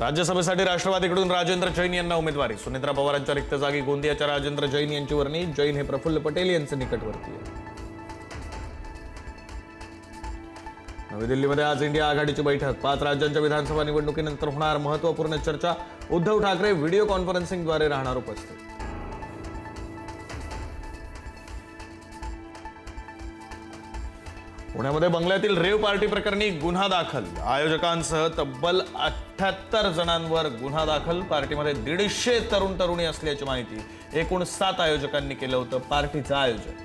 राज्यसभेसाठी राष्ट्रवादीकडून राजेंद्र जैन यांना उमेदवारी। सुनेत्रा पवारांच्या रिक्त जागी गोंदियाच्या राजेंद्र जैन यांची वर्णी। जैन हे प्रफुल्ल पटेल यांचे निकटवर्ती आहे। नवी दिल्लीमध्ये आज इंडिया आघाडीची बैठक। 5 राज्यांच्या विधानसभा निवडणुकीनंतर होणार महत्त्वपूर्ण चर्चा। उद्धव ठाकरे व्हिडिओ कॉन्फरन्सिंगद्वारे राहणार उपस्थित। पुण्यामध्ये बंगल्यातील रेव पार्टी प्रकरणी गुन्हा दाखल। आयोजकांसह तब्बल 78 जणांवर गुन्हा दाखल। पार्टीमध्ये 150 तरुण तरुणी असल्याची माहिती। एकूण 7 आयोजकांनी केलं होतं पार्टीचं आयोजन।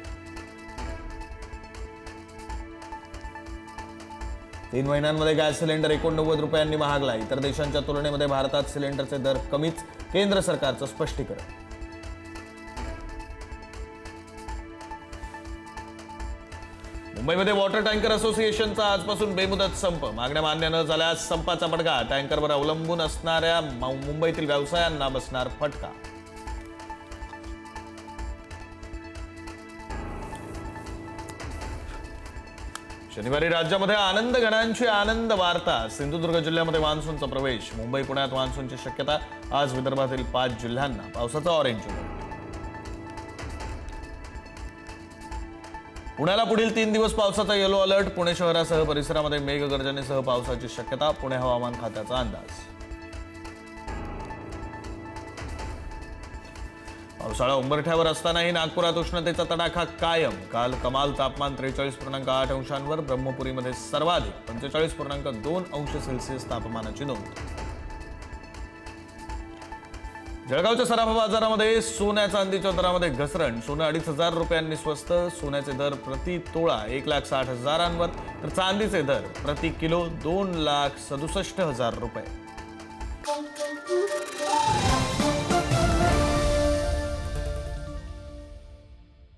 3 महिन्यांमध्ये गॅस सिलेंडर 89 रुपयांनी महागला। इतर देशांच्या तुलनेमध्ये भारतात सिलेंडरचे दर कमीच, केंद्र सरकारचं स्पष्टीकरण। मुंबईमध्ये वॉटर टँकर असोसिएशनचा आजपासून बेमुदत संप। मागण्या मान्य न झाल्यास संपाचा बडगा। टँकरवर अवलंबून असणाऱ्या मुंबईतील व्यवसायांना बसणार फटका। शनिवारी राज्यामध्ये आनंद घनांची आनंद वार्ता। सिंधुदुर्ग जिल्ह्यामध्ये मान्सूनचा प्रवेश। मुंबई पुण्यात मान्सूनची शक्यता। आज विदर्भातील 5 जिल्ह्यांना पावसाचा ऑरेंज अलर्ट। पुण्याला पुढील 3 दिवस पावसाचा येलो अलर्ट। पुणे शहरासह परिसरामध्ये मेघगर्जनेसह पावसाची शक्यता। पुणे हवामान खात्याचा अंदाज। पावसाळा उंबरठ्यावर असतानाही नागपुरात उष्णतेचा तडाखा कायम। काल कमाल तापमान 43.8 अंशांवर, ब्रह्मपुरीमध्ये सर्वाधिक 45.2 अंश सेल्सिअस तापमानाची नोंद। जळगावच्या सराफा बाजारामध्ये सोन्या चांदीच्या दरामध्ये घसरण। सोनं 2,500 रुपयांनी स्वस्त। सोन्याचे दर प्रति तोळा 1,60,000 तर चांदीचे दर प्रति किलो 2,67,000 रुपये।